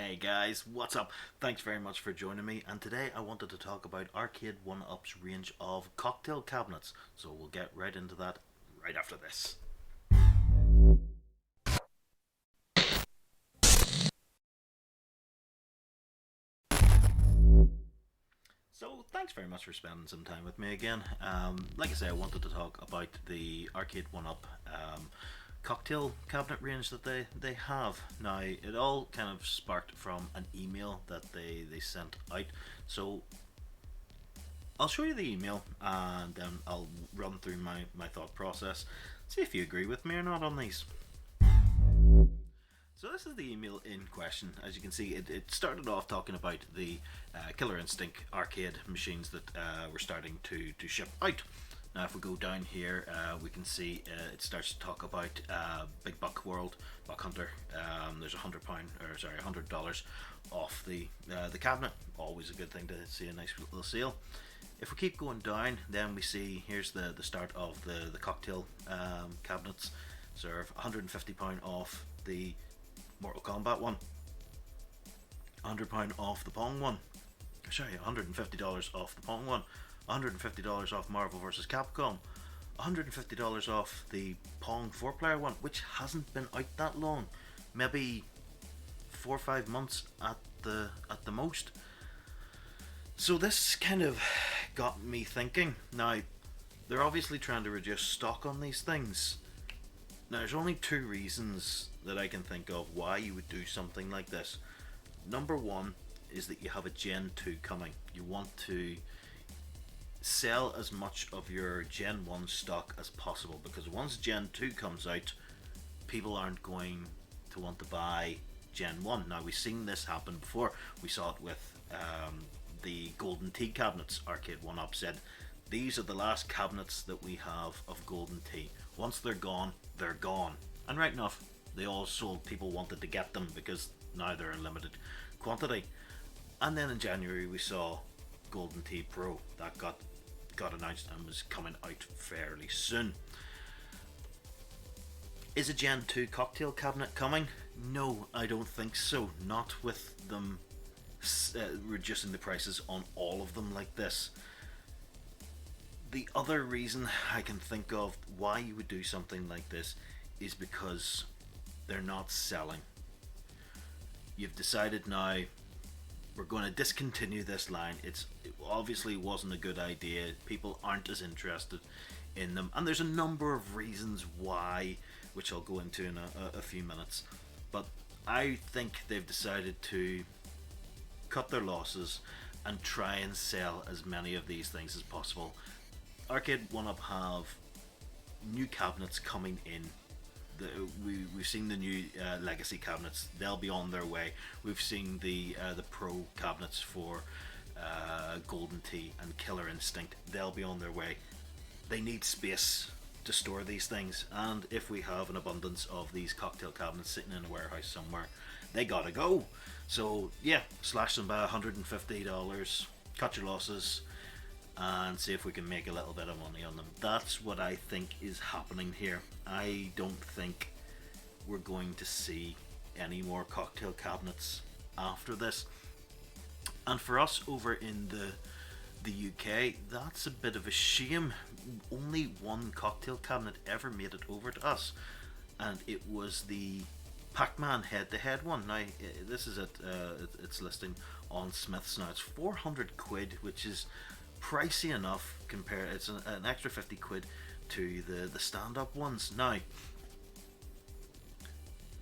Hey guys, what's up? Thanks very much for joining me, and today I wanted to talk about Arcade 1-Up's range of cocktail cabinets, so we'll get right into that right after this. So, thanks very much for spending some time with me again. Like I say, I wanted to talk about the Arcade 1-Up cocktail cabinet range that they have. Now, it all kind of sparked from an email that they sent out. So, I'll show you the email and then I'll run through my thought process, see if you agree with me or not on these. So this is the email in question. As you can see, it started off talking about the Killer Instinct arcade machines that were starting to ship out. Now, if we go down here, we can see it starts to talk about Big Buck World, Buck Hunter. There's £100 or sorry, $100 off the cabinet. Always a good thing to see a nice little sale. If we keep going down, then we see here's the start of the cocktail cabinets. Serve £150 off the Mortal Kombat one, £100 off the Pong one. Sorry, $150 off the Pong one, $150 off Marvel vs. Capcom, $150 off the Pong 4-player one, which hasn't been out that long, maybe 4 or 5 months at the most. So this kind of got me thinking. Now, they're obviously trying to reduce stock on these things. Now, there's only two reasons that I can think of why you would do something like this. Number one is that you have a Gen 2 coming. You want to sell as much of your Gen 1 stock as possible, because once Gen 2 comes out, people aren't going to want to buy Gen 1. Now, we've seen this happen before. We saw it with the Golden Tea cabinets. Arcade 1-Up said, these are the last cabinets that we have of Golden Tea. Once they're gone, they're gone. And right enough, they all sold. People wanted to get them because now they're in limited quantity. And then in January we saw Golden Tea Pro. That got announced and was coming out fairly soon. Is a Gen 2 cocktail cabinet coming? No, I don't think so. Not with them reducing the prices on all of them like this. The other reason I can think of why you would do something like this is because they're not selling. You've decided now, we're going to discontinue this line. It obviously wasn't a good idea. People aren't as interested in them, and there's a number of reasons why, which I'll go into in a few minutes. But I think they've decided to cut their losses and try and sell as many of these things as possible. Arcade 1-Up have new cabinets coming in. We've seen the new legacy cabinets. They'll be on their way. We've seen the pro cabinets for Golden Tea and Killer Instinct. They'll be on their way. They need space to store these things, and if we have an abundance of these cocktail cabinets sitting in a warehouse somewhere, they gotta go. So yeah, slash them by $150, cut your losses, and see if we can make a little bit of money on them. That's what I think is happening here. I don't think we're going to see any more cocktail cabinets after this. And for us over in the UK, that's a bit of a shame. Only one cocktail cabinet ever made it over to us, and it was the Pacman head-to-head one. Now, this is it's listing on Smith's now. It's 400 quid, which is pricey enough compared. It's an extra 50 quid to the stand-up ones. Now,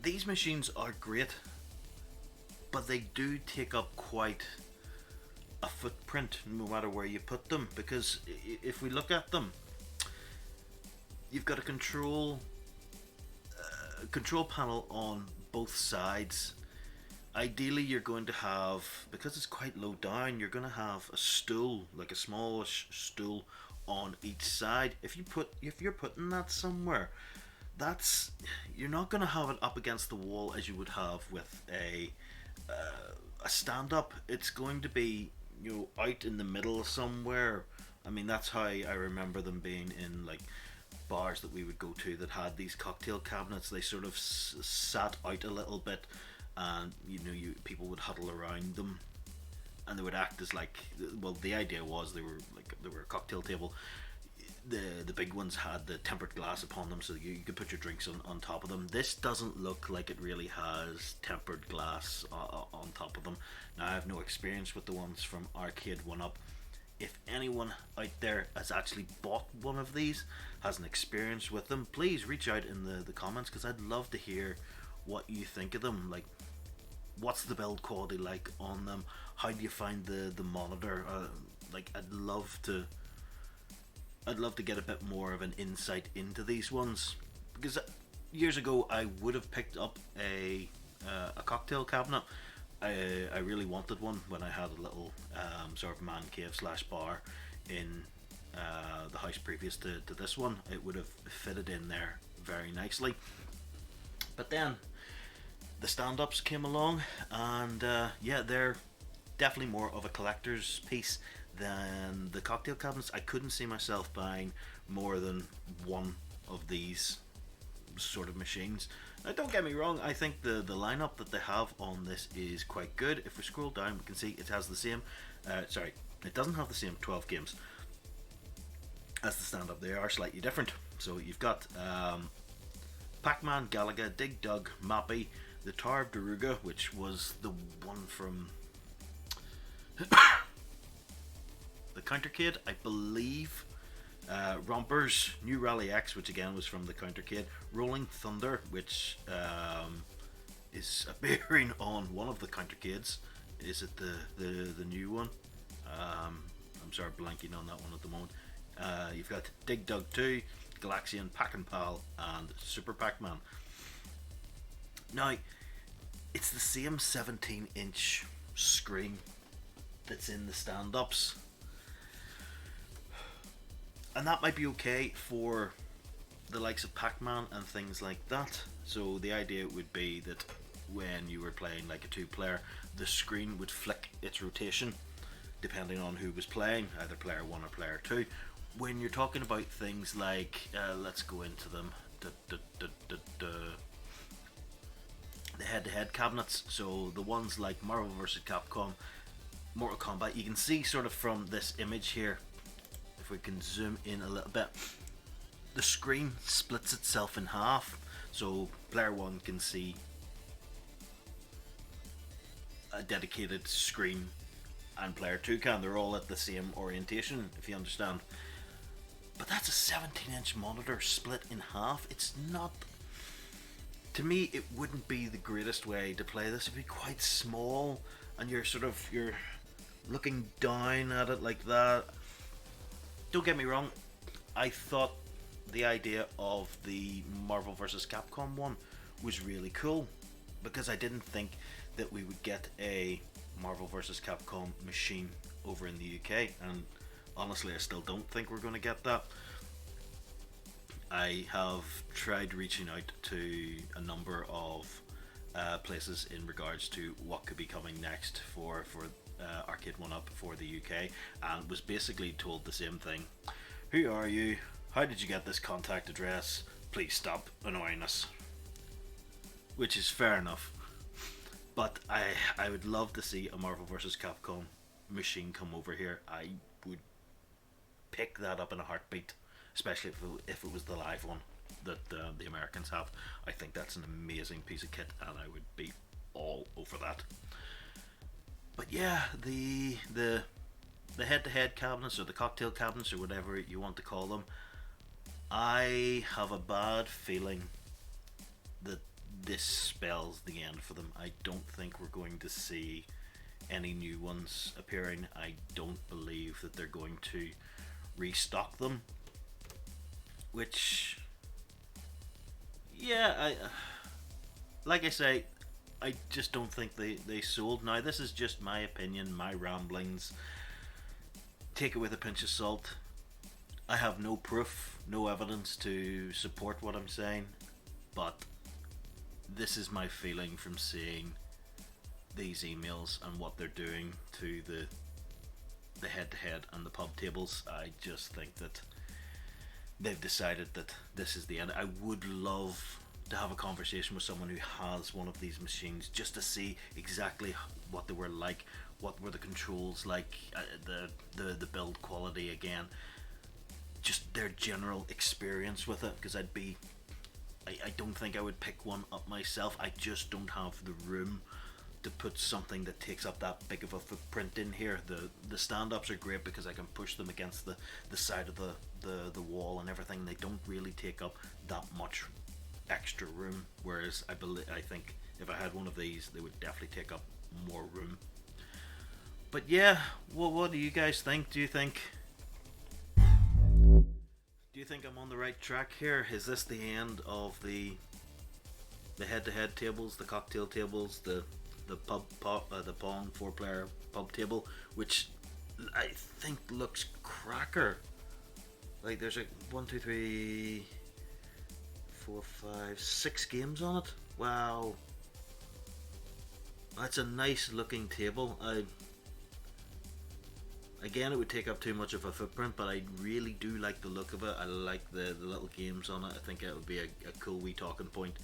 these machines are great, but they do take up quite a footprint no matter where you put them, because if we look at them, you've got a control panel on both sides. Ideally, you're going to have, because it's quite low down, you're going to have a stool, like a smallish stool on each side. If you're putting that somewhere, you're not going to have it up against the wall as you would have with a stand-up. It's going to be, out in the middle somewhere. I mean, that's how I remember them being in like bars that we would go to that had these cocktail cabinets. They sort of sat out a little bit and people would huddle around them, and they would act as like, well, the idea was they were a cocktail table. The big ones had the tempered glass upon them, so you could put your drinks on top of them. This doesn't look like it really has tempered glass on top of them. Now, I have no experience with the ones from Arcade 1-Up. If anyone out there has actually bought one of these, has an experience with them, please reach out in the comments, because I'd love to hear what you think of them. Like, what's the build quality like on them? How do you find the monitor? Like, I'd love to get a bit more of an insight into these ones, because years ago I would have picked up a cocktail cabinet. I really wanted one when I had a little sort of man cave slash bar in the house previous to this one. It would have fitted in there very nicely. But then the stand-ups came along, and yeah, they're definitely more of a collector's piece than the cocktail cabinets. I couldn't see myself buying more than one of these sort of machines. Now, don't get me wrong, I think the lineup that they have on this is quite good. If we scroll down, we can see it has the same, it doesn't have the same 12 games as the stand-up. They are slightly different. So you've got Pacman, Galaga, Dig Dug, Mappy, the Tower of Daruga, which was the one from the Countercade, I believe. Rompers, New Rally X, which again was from the Countercade. Rolling Thunder, which is appearing on one of the Countercades. Is it the new one? I'm sorry, blanking on that one at the moment. You've got Dig Dug 2, Galaxian, Pack and Pal, and Super Pacman. Now, it's the same 17-inch screen that's in the stand-ups, and that might be okay for the likes of Pac-Man and things like that. So the idea would be that when you were playing like a two-player, the screen would flick its rotation depending on who was playing, either player 1 or player 2. When you're talking about things like, let's go into them, the head-to-head cabinets, so the ones like Marvel vs. Capcom, Mortal Kombat, you can see sort of from this image here, if we can zoom in a little bit, the screen splits itself in half, so player 1 can see a dedicated screen and player 2 can. They're all at the same orientation, if you understand. But that's a 17-inch monitor split in half. It's not, to me, it wouldn't be the greatest way to play this. It'd be quite small, and you're looking down at it like that. Don't get me wrong, I thought the idea of the Marvel vs. Capcom one was really cool, because I didn't think that we would get a Marvel vs. Capcom machine over in the UK, and honestly I still don't think we're going to get that. I have tried reaching out to a number of places in regards to what could be coming next for Arcade 1-Up for the UK, and was basically told the same thing. Who are you? How did you get this contact address? Please stop annoying us. Which is fair enough. But I would love to see a Marvel vs. Capcom machine come over here. I would pick that up in a heartbeat, especially if it was the live one that the Americans have. I think that's an amazing piece of kit, and I would be all over that. But yeah, the head-to-head cabinets, or the cocktail cabinets, or whatever you want to call them, I have a bad feeling that this spells the end for them. I don't think we're going to see any new ones appearing. I don't believe that they're going to restock them, which, yeah, like I say, I just don't think they sold. Now, this is just my opinion, my ramblings. Take it with a pinch of salt. I have no proof, no evidence to support what I'm saying, but this is my feeling from seeing these emails and what they're doing to the head-to-head and the pub tables. I just think that they've decided that this is the end. I would love to have a conversation with someone who has one of these machines, just to see exactly what they were like, what were the controls like, the build quality again, just their general experience with it. Because I don't think I would pick one up myself. I just don't have the room to put something that takes up that big of a footprint in here. The stand ups are great because I can push them against the side of the wall and everything. They don't really take up that much extra room. Whereas I think if I had one of these, they would definitely take up more room. But yeah, what do you guys think? Do you think I'm on the right track here? Is this the end of the head-to-head tables, the cocktail tables, the pong four-player pub table, which I think looks cracker. Like there's like one, two, three, four, five, 6 games on it. Wow, that's a nice looking table. I Again, it would take up too much of a footprint, but I really do like the look of it. I like the little games on it. I think it would be a cool wee talking point.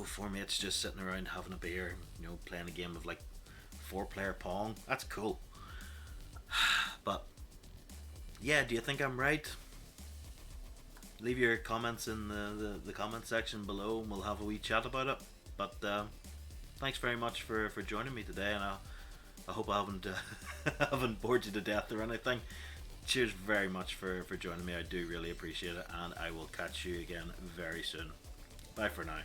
Four mates just sitting around having a beer, playing a game of like 4-player Pong. That's cool. But yeah, do you think I'm right? Leave your comments in the comment section below and we'll have a wee chat about it. But thanks very much for joining me today, and I hope I haven't haven't bored you to death or anything. Cheers very much for joining me. I do really appreciate it, and I will catch you again very soon. Bye for now.